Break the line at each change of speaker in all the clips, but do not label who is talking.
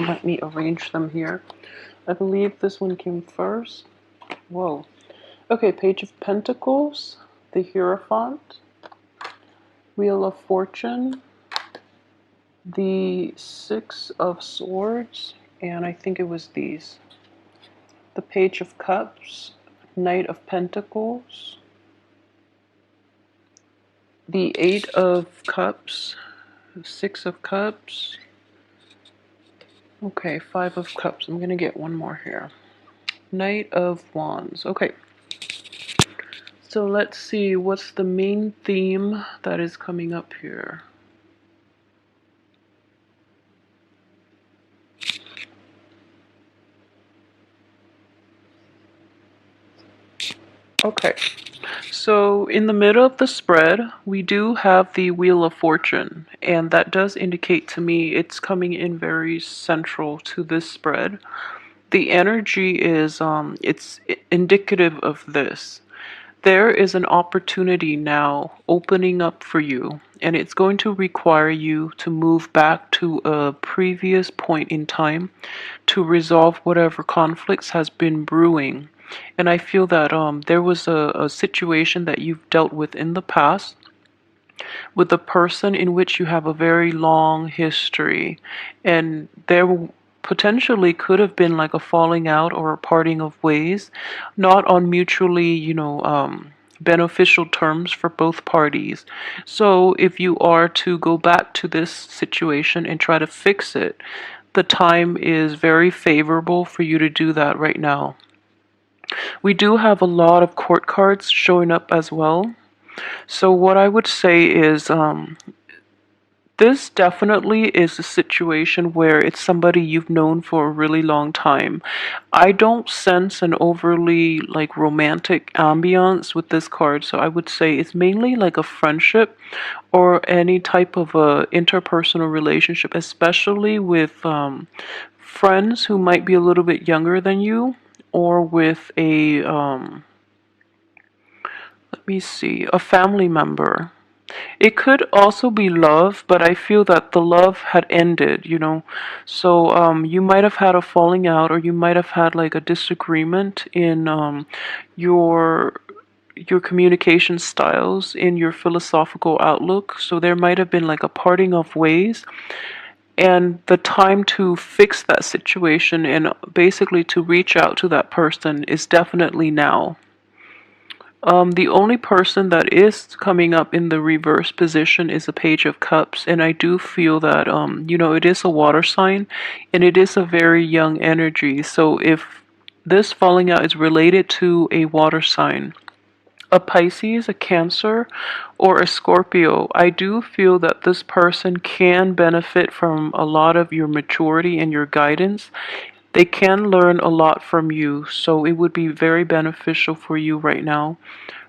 Let me arrange them here. I believe this one came first. Whoa. Okay, Page of Pentacles, the Hierophant, Wheel of Fortune, the Six of Swords, and I think it was these. The Page of Cups, Knight of Pentacles, the Eight of Cups, Six of Cups. Okay, Five of Cups. I'm gonna get one more here. Knight of Wands. Okay. So let's see what's the main theme that is coming up here. Okay. So in the middle of the spread, we do have the Wheel of Fortune, and that does indicate to me it's coming in very central to this spread. The energy is it's indicative of this. There is an opportunity now opening up for you, and it's going to require you to move back to a previous point in time to resolve whatever conflicts has been brewing. And I feel that there was a situation that you've dealt with in the past with a person in which you have a very long history, and there potentially could have been like a falling out or a parting of ways, not on mutually, beneficial terms for both parties. So if you are to go back to this situation and try to fix it, the time is very favorable for you to do that right now. We do have a lot of court cards showing up as well. So what I would say is this definitely is a situation where it's somebody you've known for a really long time. I don't sense an overly like romantic ambiance with this card, so I would say it's mainly like a friendship or any type of a interpersonal relationship, especially with friends who might be a little bit younger than you, or with a let me see, a family member. It could also be love, but I feel that the love had ended. So you might have had a falling out, or you might have had like a disagreement in your your communication styles, in your philosophical outlook. So there might have been like a parting of ways, and the time to fix that situation and basically to reach out to that person is definitely now. The only person that is coming up in the reverse position is a Page of Cups, and I do feel that it is a water sign, and it is a very young energy. So if this falling out is related to a water sign, a Pisces, a Cancer, or a Scorpio, I do feel that this person can benefit from a lot of your maturity and your guidance. They can learn a lot from you, so it would be very beneficial for you right now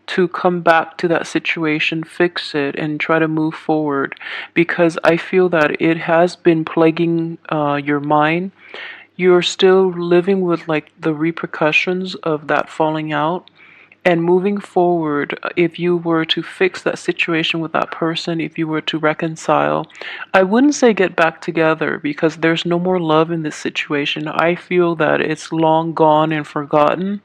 to come back to that situation, fix it, and try to move forward, because I feel that it has been plaguing your mind. You're still living with like the repercussions of that falling out. And moving forward, if you were to fix that situation with that person, if you were to reconcile, I wouldn't say get back together because there's no more love in this situation. I feel that it's long gone and forgotten,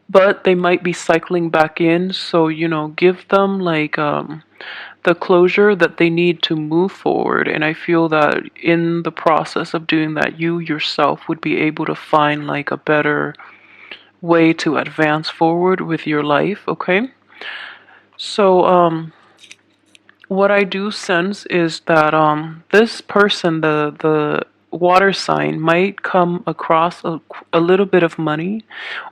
but they might be cycling back in. So, give them like the closure that they need to move forward. And I feel that in the process of doing that, you yourself would be able to find like a better way to advance forward with your life, okay? So, what I do sense is that this person, the water sign, might come across a little bit of money,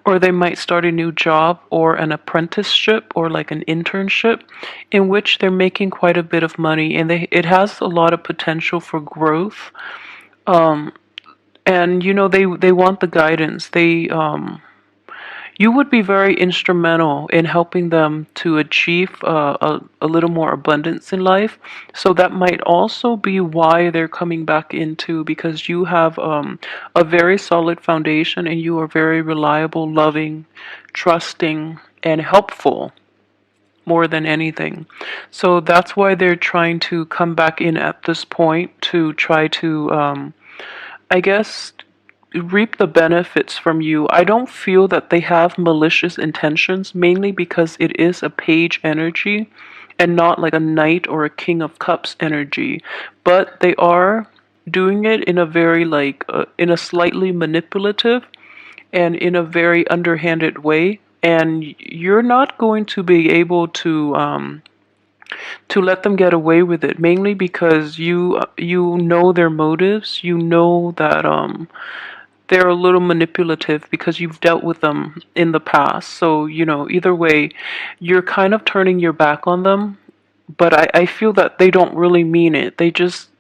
or they might start a new job or an apprenticeship or like an internship in which they're making quite a bit of money, and it has a lot of potential for growth. Um, and they want the guidance. You would be very instrumental in helping them to achieve a little more abundance in life. So that might also be why they're coming back into, because you have a very solid foundation, and you are very reliable, loving, trusting, and helpful more than anything. So that's why they're trying to come back in at this point to try to I guess, reap the benefits from you. I don't feel that they have malicious intentions, mainly because it is a page energy and not like a knight or a king of cups energy. But they are doing it in a very in a slightly manipulative and in a very underhanded way. And you're not going to be able to let them get away with it, mainly because you know their motives. You know that they're a little manipulative because you've dealt with them in the past. So, either way, you're kind of turning your back on them, but I feel that they don't really mean it.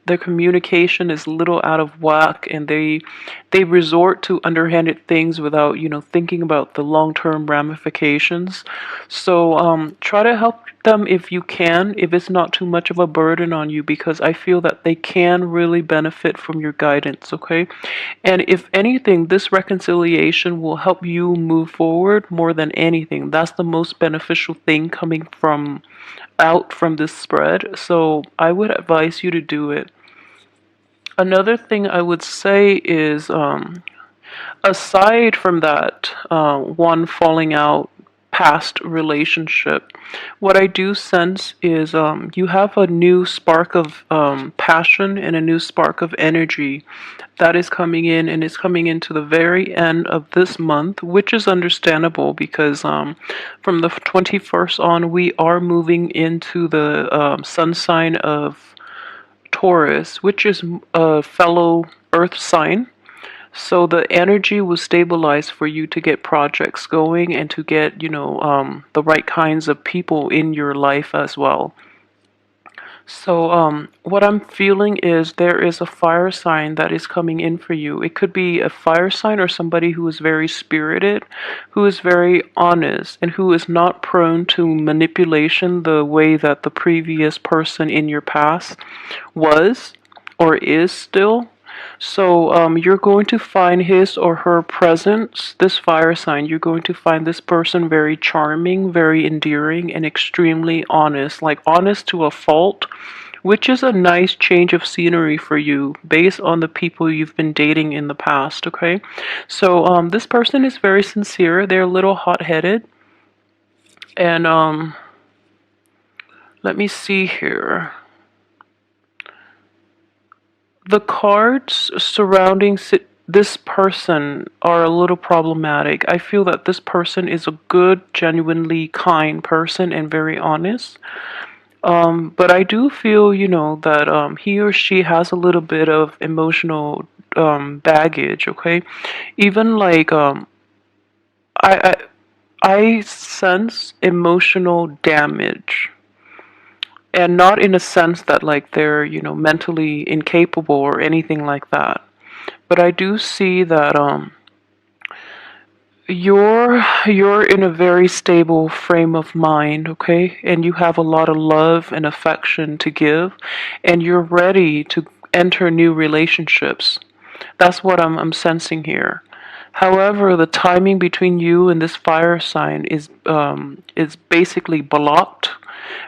Their communication is a little out of whack, and they resort to underhanded things without, thinking about the long-term ramifications. So try to help them if you can, if it's not too much of a burden on you, because I feel that they can really benefit from your guidance, okay? And if anything, this reconciliation will help you move forward more than anything. That's the most beneficial thing coming from this spread. So I would advise you to do it. Another thing I would say is, aside from that, one falling out past relationship, what I do sense is you have a new spark of passion and a new spark of energy that is coming in, and it's coming into the very end of this month, which is understandable because from the 21st on, we are moving into the sun sign of Taurus, which is a fellow earth sign. So the energy will stabilize for you to get projects going and to get, the right kinds of people in your life as well. So, what I'm feeling is there is a fire sign that is coming in for you. It could be a fire sign or somebody who is very spirited, who is very honest, and who is not prone to manipulation the way that the previous person in your past was or is still. So you're going to find his or her presence, this fire sign, you're going to find this person very charming, very endearing, and extremely honest, like honest to a fault, which is a nice change of scenery for you based on the people you've been dating in the past, okay? So this person is very sincere. They're a little hot-headed. And let me see here. The cards surrounding this person are a little problematic. I feel that this person is a good, genuinely kind person and very honest. But I do feel, that he or she has a little bit of emotional baggage, okay? Even like I, I sense emotional damage, and not in a sense that like they're, mentally incapable or anything like that. But I do see that you're in a very stable frame of mind, okay? And you have a lot of love and affection to give, and you're ready to enter new relationships. That's what I'm sensing here. However, the timing between you and this fire sign is basically blocked,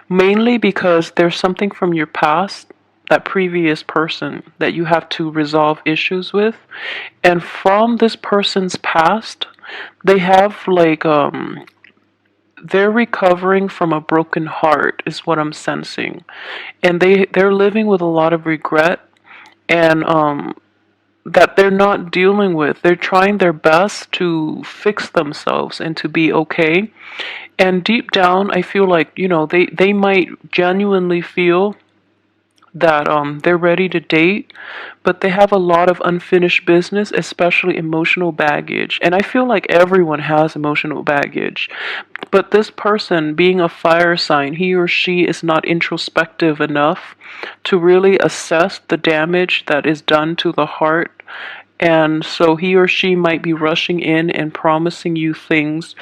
mainly because there's something from your past, that previous person, that you have to resolve issues with. And from this person's past, they have they're recovering from a broken heart is what I'm sensing. And they're living with a lot of regret, and that they're not dealing with. They're trying their best to fix themselves and to be okay. And deep down, I feel like, they might genuinely feel that they're ready to date, but they have a lot of unfinished business, especially emotional baggage. And I feel like everyone has emotional baggage. But this person, being a fire sign, he or she is not introspective enough to really assess the damage that is done to the heart. And so he or she might be rushing in and promising you things.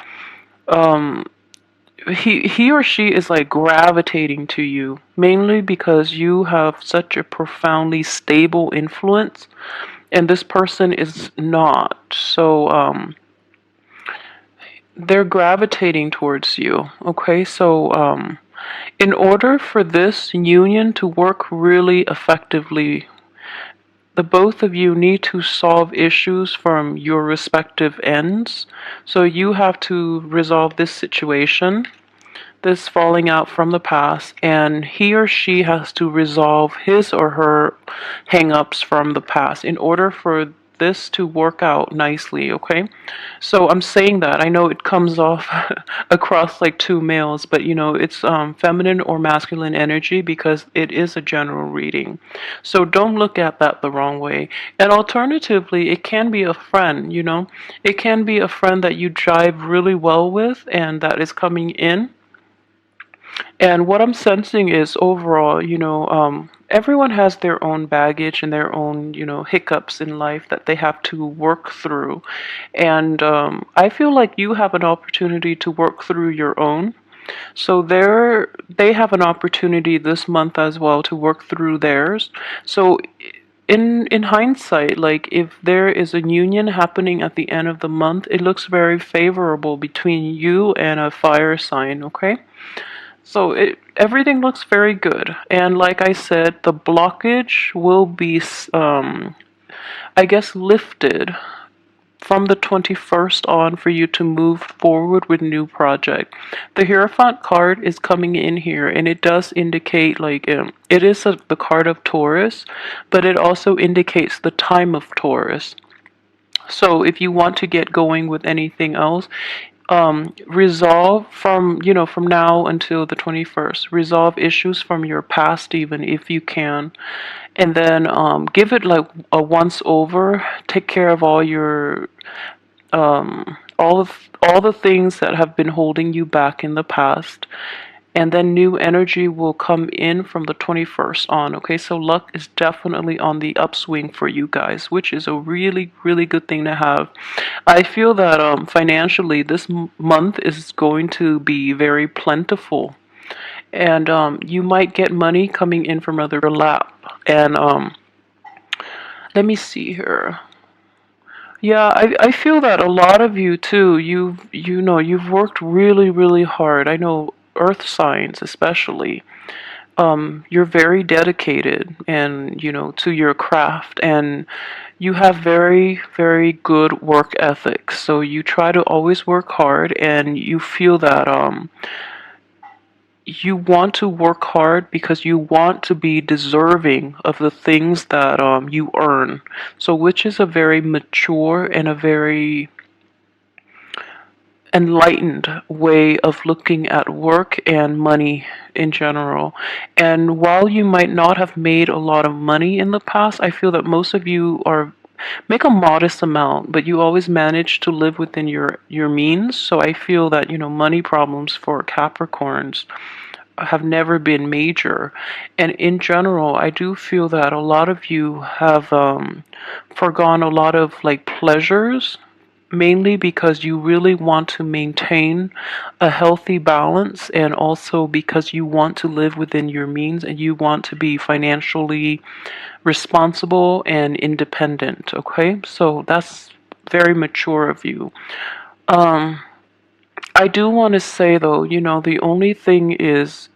He or she is like gravitating to you, mainly because you have such a profoundly stable influence, and this person is not. So they're gravitating towards you, okay? So in order for this union to work really effectively, the both of you need to solve issues from your respective ends. So you have to resolve this situation, this falling out from the past, and he or she has to resolve his or her hang-ups from the past in order for this to work out nicely, okay? So I'm saying that. I know it comes off across like two males, but it's feminine or masculine energy because it is a general reading. So don't look at that the wrong way. And alternatively, it can be a friend, it can be a friend that you jive really well with and that is coming in. And what I'm sensing is overall, everyone has their own baggage and their own, hiccups in life that they have to work through. And I feel like you have an opportunity to work through your own. So they have an opportunity this month as well to work through theirs. So in hindsight, like if there is a union happening at the end of the month, it looks very favorable between you and a fire sign, okay? So everything looks very good. And like I said, the blockage will be, I guess, lifted from the 21st on for you to move forward with new project. The Hierophant card is coming in here, and it does indicate like it is the card of Taurus, but it also indicates the time of Taurus. So if you want to get going with anything else, resolve from now until the 21st, resolve issues from your past even if you can, and then give it like a once over, take care of all your all the things that have been holding you back in the past, and then new energy will come in from the 21st on. Okay, so luck is definitely on the upswing for you guys, which is a really, really good thing to have. I feel that financially this month is going to be very plentiful, and you might get money coming in from other lap. And let me see here. Yeah, I feel that a lot of you too. You've worked really, really hard. I know earth signs especially. You're very dedicated and to your craft, and you have very, very good work ethics. So you try to always work hard, and you feel that you want to work hard because you want to be deserving of the things that you earn. So which is a very mature and a very enlightened way of looking at work and money in general. And while you might not have made a lot of money in the past, I feel that most of you are make a modest amount, but you always manage to live within your means. So I feel that money problems for Capricorns have never been major. And in general, I do feel that a lot of you have forgone a lot of like pleasures, mainly because you really want to maintain a healthy balance, and also because you want to live within your means and you want to be financially responsible and independent. Okay, so that's very mature of you. I do want to say though, the only thing is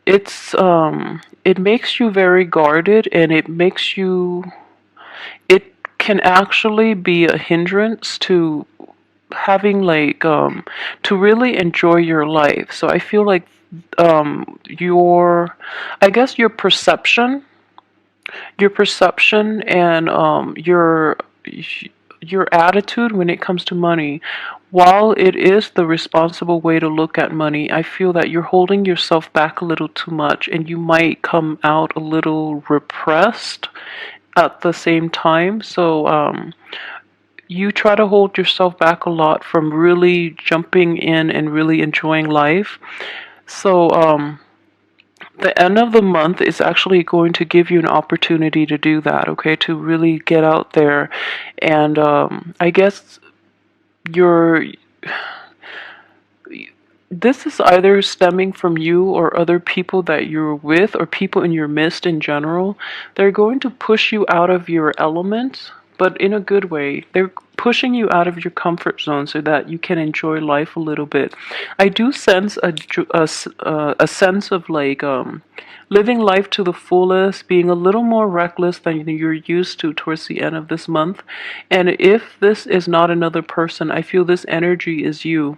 it makes you very guarded, and it can actually be a hindrance to having like to really enjoy your life. So I feel like your I guess your perception and your attitude when it comes to money, while it is the responsible way to look at money, I feel that you're holding yourself back a little too much, and you might come out a little repressed at the same time. So you try to hold yourself back a lot from really jumping in and really enjoying life. So the end of the month is actually going to give you an opportunity to do that, okay? To really get out there. And I guess you're this is either stemming from you or other people that you're with or people in your midst in general. They're going to push you out of your element, but in a good way. They're pushing you out of your comfort zone so that you can enjoy life a little bit. I do sense a sense of like living life to the fullest, being a little more reckless than you're used to towards the end of this month. And if this is not another person, I feel this energy is you,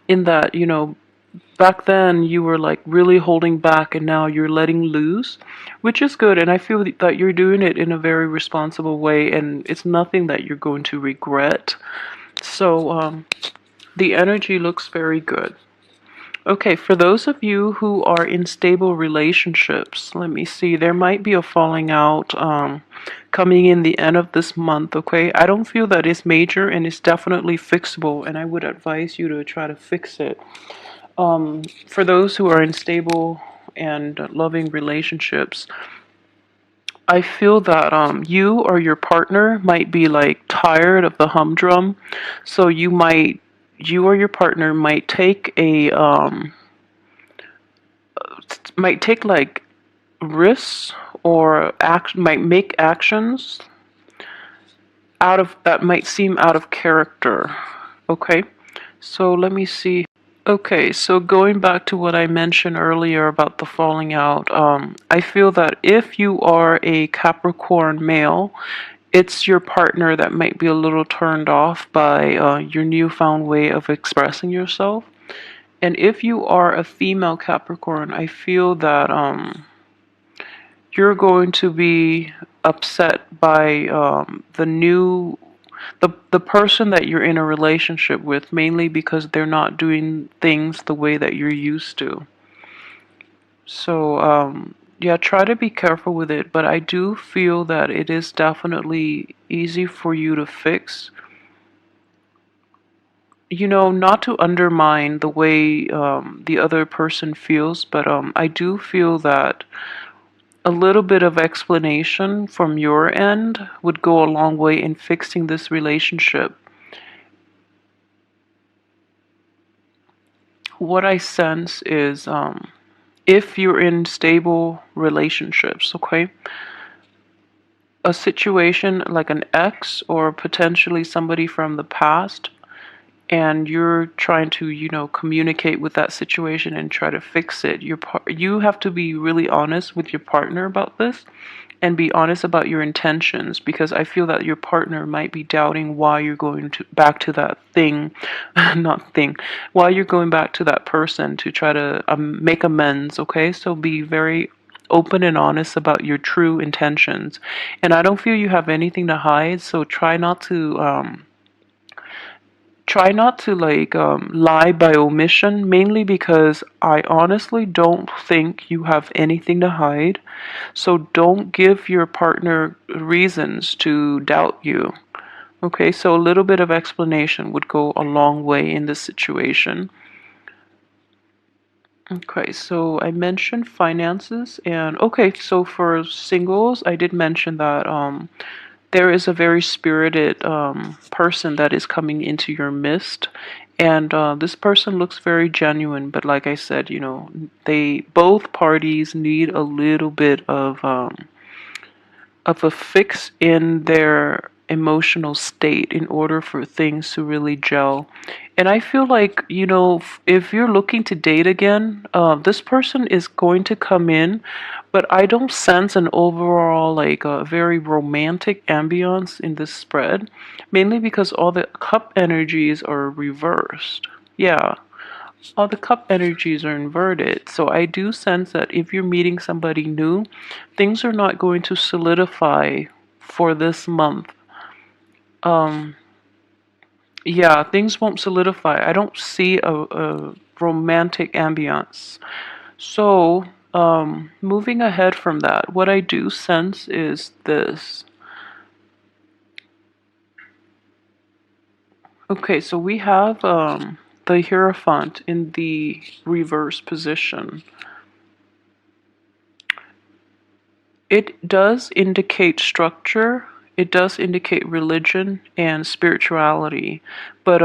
in that, back then you were like really holding back and now you're letting loose, which is good. And I feel that you're doing it in a very responsible way and it's nothing that you're going to regret. So the energy looks very good. Okay, for those of you who are in stable relationships, let me see, there might be a falling out coming in the end of this month, okay? I don't feel that it's major and it's definitely fixable, and I would advise you to try to fix it. For those who are in stable and loving relationships, I feel that you or your partner might be like tired of the humdrum, so you or your partner might take like risks or might make actions out of that might seem out of character. Okay, so let me see. Okay, so going back to what I mentioned earlier about the falling out, I feel that if you are a Capricorn male, it's your partner that might be a little turned off by your newfound way of expressing yourself. And if you are a female Capricorn, I feel that you're going to be upset by the person that you're in a relationship with, mainly because they're not doing things the way that you're used to. So yeah, try to be careful with it, but I do feel that it is definitely easy for you to fix. Not to undermine the way the other person feels, but I do feel that a little bit of explanation from your end would go a long way in fixing this relationship. What I sense is if you're in stable relationships, okay, a situation like an ex or potentially somebody from the past, and you're trying to, communicate with that situation and try to fix it, you have to be really honest with your partner about this and be honest about your intentions, because I feel that your partner might be doubting why you're going to back to that thing, not thing, why you're going back to that person to try to make amends, okay? So be very open and honest about your true intentions. And I don't feel you have anything to hide, so try not to like lie by omission, mainly because I honestly don't think you have anything to hide. So don't give your partner reasons to doubt you. Okay, so a little bit of explanation would go a long way in this situation. Okay, so I mentioned finances, and okay, so for singles, I did mention that there is a very spirited person that is coming into your midst, and this person looks very genuine. But like I said, they both parties need a little bit of a fix in their emotional state in order for things to really gel. And I feel like, if you're looking to date again, this person is going to come in, but I don't sense an overall, like, a very romantic ambiance in this spread, mainly because all the cup energies are reversed. Yeah, all the cup energies are inverted. So I do sense that if you're meeting somebody new, things are not going to solidify for this month. Um, yeah, things won't solidify. I don't see a romantic ambiance. So, moving ahead from that, what I do sense is this. Okay, so we have the Hierophant in the reverse position. It does indicate structure, it does indicate religion and spirituality, but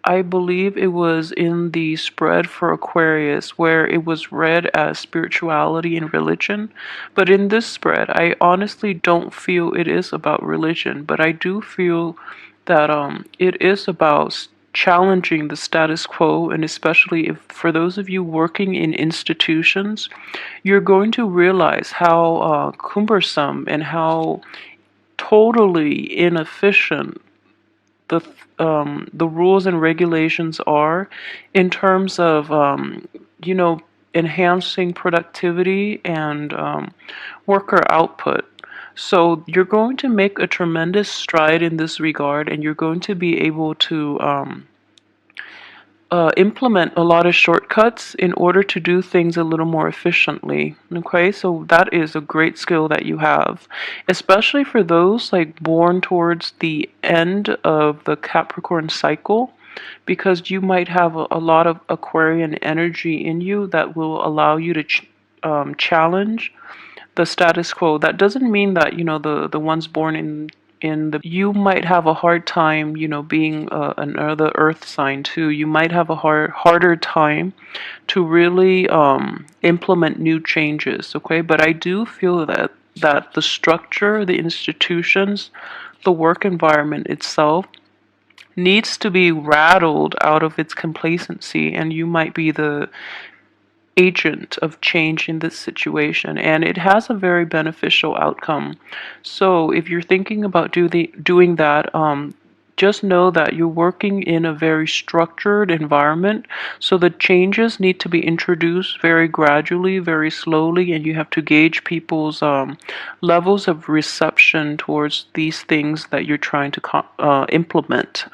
I believe it was in the spread for Aquarius where it was read as spirituality and religion. But in this spread, I honestly don't feel it is about religion, but I do feel that it is about challenging the status quo, and especially if for those of you working in institutions, you're going to realize how cumbersome and how totally inefficient the the rules and regulations are in terms of you know enhancing productivity and worker output. So you're going to make a tremendous stride in this regard, and you're going to be able to implement a lot of shortcuts in order to do things a little more efficiently. Okay, so that is a great skill that you have, especially for those like born towards the end of the Capricorn cycle, because you might have a lot of Aquarian energy in you that will allow you to challenge the status quo. That doesn't mean that the ones born in the you might have a hard time being another earth sign too. You might have a harder time to really implement new changes. Okay, but I do feel that the structure, the institutions, the work environment itself needs to be rattled out of its complacency, and you might be the agent of change in this situation, and it has a very beneficial outcome. So if you're thinking about doing that, just know that you're working in a very structured environment, so the changes need to be introduced very gradually, very slowly, and you have to gauge people's levels of reception towards these things that you're trying to implement.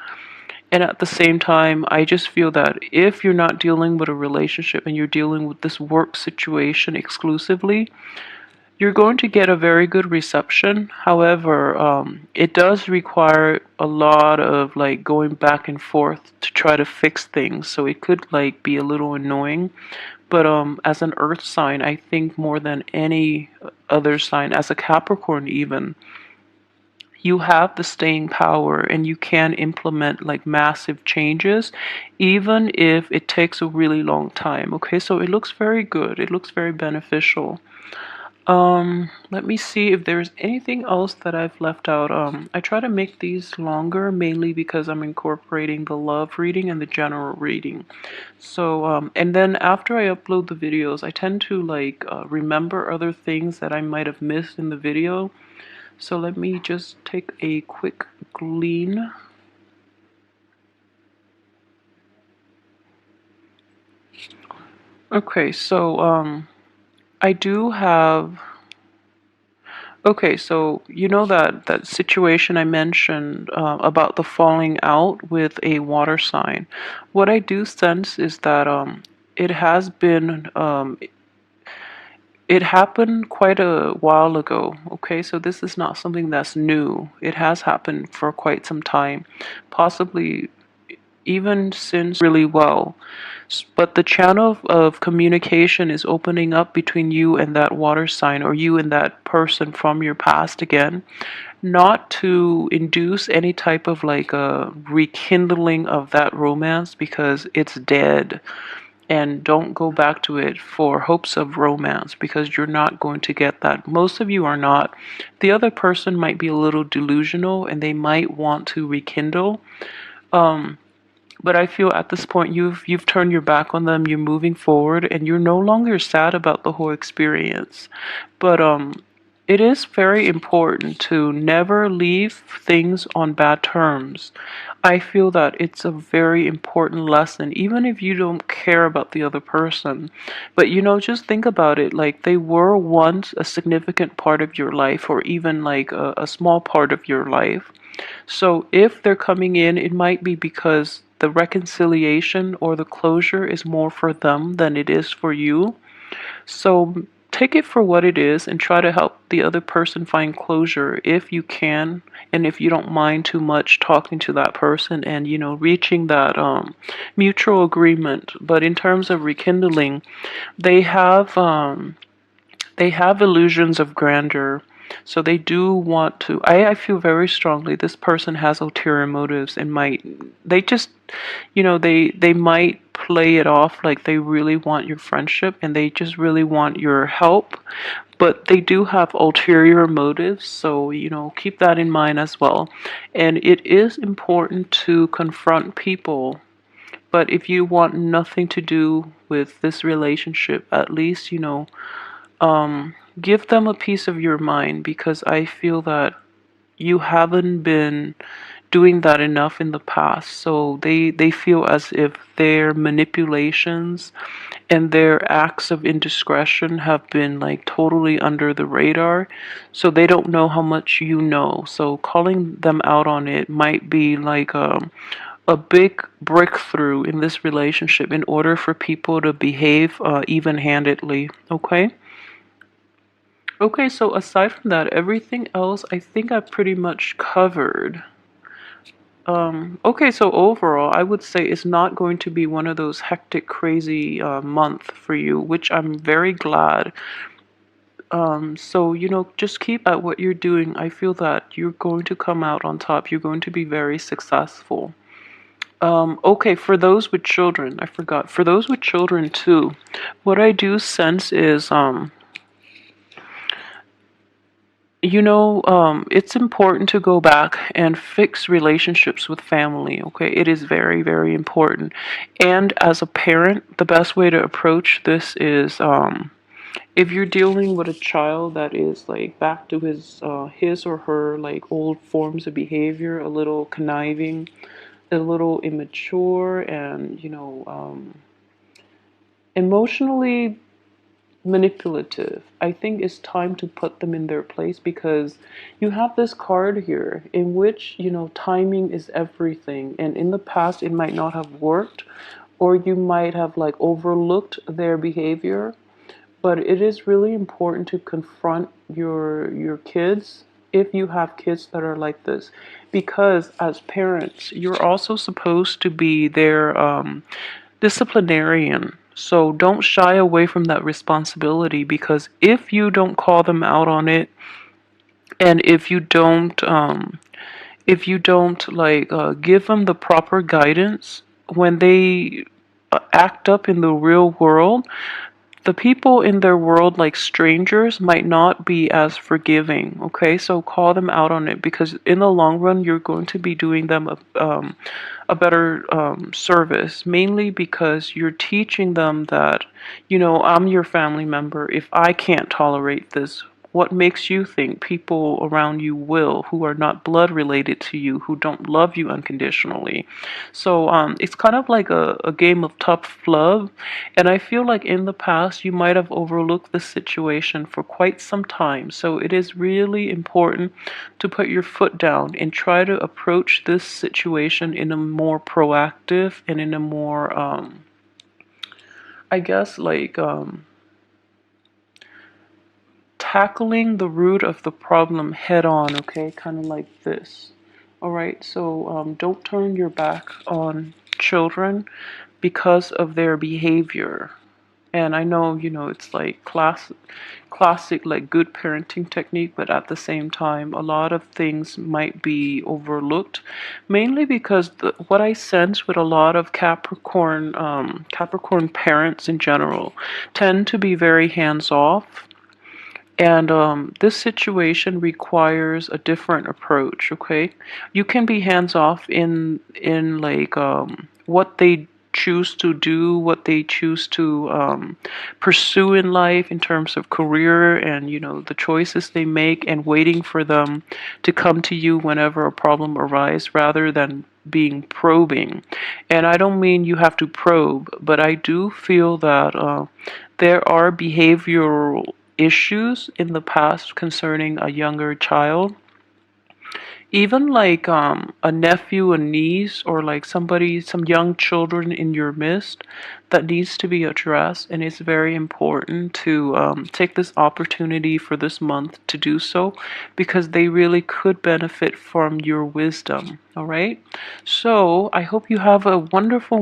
And at the same time, I just feel that if you're not dealing with a relationship and you're dealing with this work situation exclusively, you're going to get a very good reception. However, it does require a lot of like going back and forth to try to fix things. So it could like be a little annoying. But as an earth sign, I think more than any other sign, as a Capricorn even, you have the staying power and you can implement like massive changes even if it takes a really long time. Okay, so it looks very good, it looks very beneficial. Let me see if there's anything else that I've left out. I try to make these longer mainly because I'm incorporating the love reading and the general reading. So and then after I upload the videos, I tend to like remember other things that I might have missed in the video. So let me just take a quick glean. Okay, so I do have. Okay, so you know that situation I mentioned about the falling out with a water sign. What I do sense is that it has been it happened quite a while ago. Okay, so this is not something that's new. It has happened for quite some time, possibly even since really well. But the channel of communication is opening up between you and that water sign, or you and that person from your past again, not to induce any type of like a rekindling of that romance because it's dead. And don't go back to it for hopes of romance because you're not going to get that. Most of you are not. The other person might be a little delusional and they might want to rekindle. But I feel at this point you've turned your back on them, you're moving forward, and you're no longer sad about the whole experience. But it is very important to never leave things on bad terms. I feel that it's a very important lesson, even if you don't care about the other person. But just think about it, like they were once a significant part of your life, or even like a small part of your life. So if they're coming in, it might be because the reconciliation or the closure is more for them than it is for you. So take it for what it is and try to help the other person find closure if you can, and if you don't mind too much talking to that person and reaching that mutual agreement. But in terms of rekindling, they have illusions of grandeur. So they do want to, I feel very strongly this person has ulterior motives and might, they just, they might play it off like they really want your friendship and they just really want your help, but they do have ulterior motives. So, keep that in mind as well. And it is important to confront people. But if you want nothing to do with this relationship, at least, give them a piece of your mind, because I feel that you haven't been doing that enough in the past. So they feel as if their manipulations and their acts of indiscretion have been like totally under the radar. So they don't know how much you know. So calling them out on it might be like a big breakthrough in this relationship in order for people to behave even-handedly. Okay? Okay, so aside from that, everything else I think I've pretty much covered. Okay, so overall, I would say it's not going to be one of those hectic, crazy month for you, which I'm very glad. So, just keep at what you're doing. I feel that you're going to come out on top. You're going to be very successful. Okay, for those with children, I forgot. For those with children too, what I do sense is, it's important to go back and fix relationships with family, okay? It is very, very important. And as a parent, the best way to approach this is, if you're dealing with a child that is like back to his or her like old forms of behavior, a little conniving, a little immature, and emotionally manipulative, I think it's time to put them in their place, because you have this card here in which, timing is everything. And in the past, it might not have worked, or you might have like overlooked their behavior. But it is really important to confront your kids if you have kids that are like this, because as parents, you're also supposed to be their disciplinarian. So don't shy away from that responsibility, because if you don't call them out on it, and if you don't like give them the proper guidance when they act up in the real world, the people in their world, like strangers, might not be as forgiving. Okay, so call them out on it, because in the long run, you're going to be doing them a better service, mainly because you're teaching them that, I'm your family member. If I can't tolerate this, what makes you think people around you will, who are not blood related to you, who don't love you unconditionally? So it's kind of like a game of tough love. And I feel like in the past, you might have overlooked this situation for quite some time. So it is really important to put your foot down and try to approach this situation in a more proactive and in a more, I guess, like, tackling the root of the problem head on, okay? Kind of like this. All right, so don't turn your back on children because of their behavior. And I know, it's like classic, like good parenting technique, but at the same time, a lot of things might be overlooked, mainly because what I sense with a lot of Capricorn parents in general tend to be very hands off. And this situation requires a different approach, okay? You can be hands off in like what they choose to do, what they choose to pursue in life in terms of career, and the choices they make, and waiting for them to come to you whenever a problem arises, rather than being probing. And I don't mean you have to probe, but I do feel that there are behavioral issues in the past concerning a younger child, even like a nephew, a niece, or like some young children in your midst, that needs to be addressed. And it's very important to take this opportunity for this month to do so, because they really could benefit from your wisdom. All right, so I hope you have a wonderful